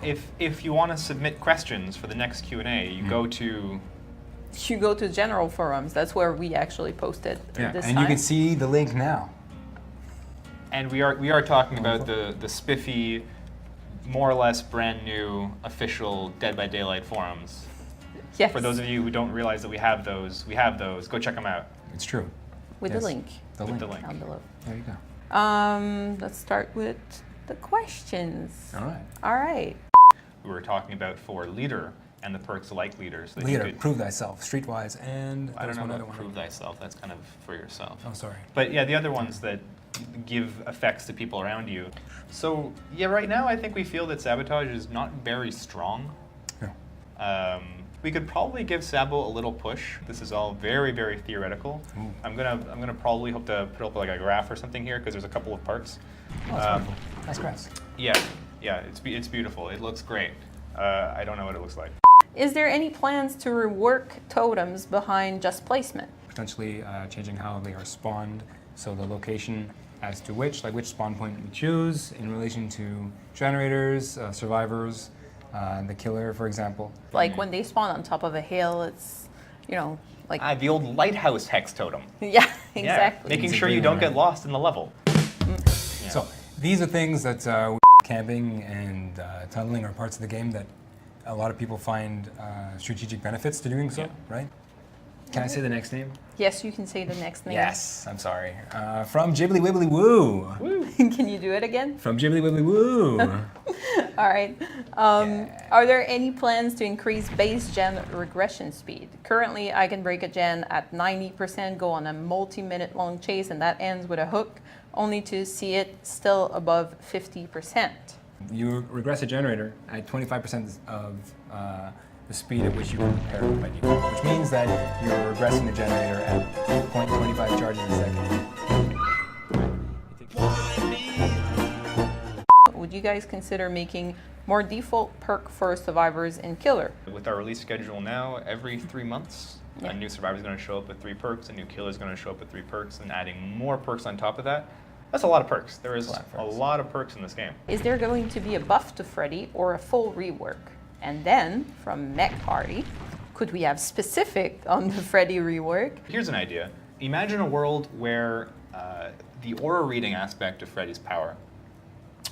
if you want to submit questions for the next Q&A, you go to... You go to general forums. That's where we actually posted this time. You can see the link now. And we are talking about the spiffy, more or less brand new official Dead by Daylight forums. Yes. For those of you who don't realize that we have those. Go check them out. It's true. With the link. The link down below. There you go. Let's start with the questions. All right. We were talking about for leader and the perks like leaders. That Leader, prove thyself, streetwise, and I don't know about prove thyself. That's kind of for yourself. Oh, sorry. But yeah, the other ones that give effects to people around you. So yeah, right now I think we feel that sabotage is not very strong. Yeah. We could probably give Sabo a little push. This is all very, very theoretical. Ooh. I'm gonna probably hope to put up like a graph or something here because there's a couple of parts. Oh, that's wonderful. Nice grass. Yeah, it's beautiful. It looks great. I don't know what it looks like. Is there any plans to rework totems behind just placement? Potentially changing how they are spawned, so the location as to which spawn point we choose in relation to generators, survivors, the killer, for example. Like when they spawn on top of a hill, it's, like... the old lighthouse hex totem. Yeah, exactly. Yeah, making sure you don't get lost in the level. Yeah. So these are things that camping and tunneling are parts of the game that a lot of people find strategic benefits to doing so, right? Can I say the next name? Yes, you can say the next name. Yes, I'm sorry. From Ghibli Wibbly Woo. Can you do it again? From Ghibli Wibbly Woo. All right. Are there any plans to increase base gen regression speed? Currently, I can break a gen at 90%, go on a multi-minute long chase, and that ends with a hook, only to see it still above 50%. You regress a generator at 25% of the speed at which you can repair it by default, which means that you're regressing the generator at 0.25 charges a second. Would you guys consider making more default perk for survivors in killer? With our release schedule now, every 3 months, a new survivor is going to show up with 3 perks, a new killer is going to show up with 3 perks, and adding more perks on top of that. That's a lot of perks. There is a lot of perks in this game. Is there going to be a buff to Freddy or a full rework? And then, from Mech Party, could we have specific on the Freddy rework? Here's an idea. Imagine a world where the aura reading aspect of Freddy's power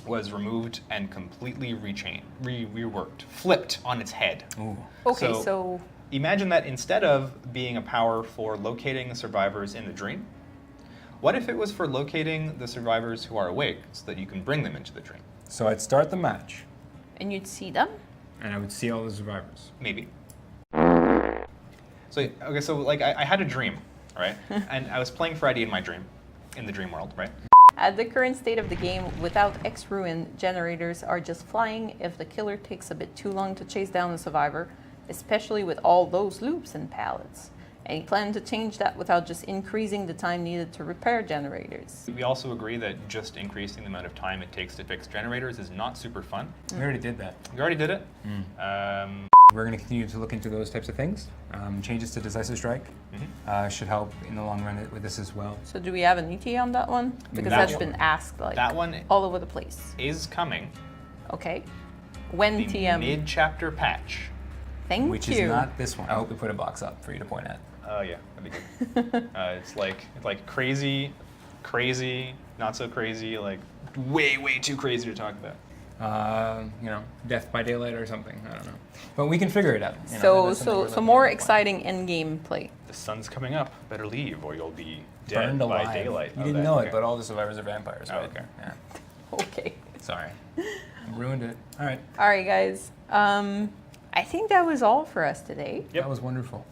was removed and completely reworked, flipped on its head. Ooh. Okay, so... Imagine that instead of being a power for locating the survivors in the dream, what if it was for locating the survivors who are awake so that you can bring them into the dream? So I'd start the match. And you'd see them? And I would see all the survivors. Maybe. So, okay, so like I had a dream, right? And I was playing Freddy in my dream, in the dream world, right? At the current state of the game, without X-Ruin, generators are just flying if the killer takes a bit too long to chase down the survivor, especially with all those loops and pallets. Any plan to change that without just increasing the time needed to repair generators? We also agree that just increasing the amount of time it takes to fix generators is not super fun. We already did that. You already did it? We're going to continue to look into those types of things. Changes to Decisive Strike should help in the long run with this as well. So do we have an ETA on that one? Because that's been asked like that one all over the place. Is coming. Okay. When the TM? Mid-chapter patch. Thank you. Which is not this one. I hope we put a box up for you to point at. Oh yeah, that'd be good. It's like crazy, not so crazy, like way too crazy to talk about. Death by Daylight or something. I don't know, but we can figure it out. So more exciting end game play. The sun's coming up. Better leave, or you'll be dead Burned by alive. daylight. You didn't know it, but all the survivors are vampires. Right? Okay. Yeah. Okay. Sorry, ruined it. All right. All right, guys. I think that was all for us today. That was wonderful.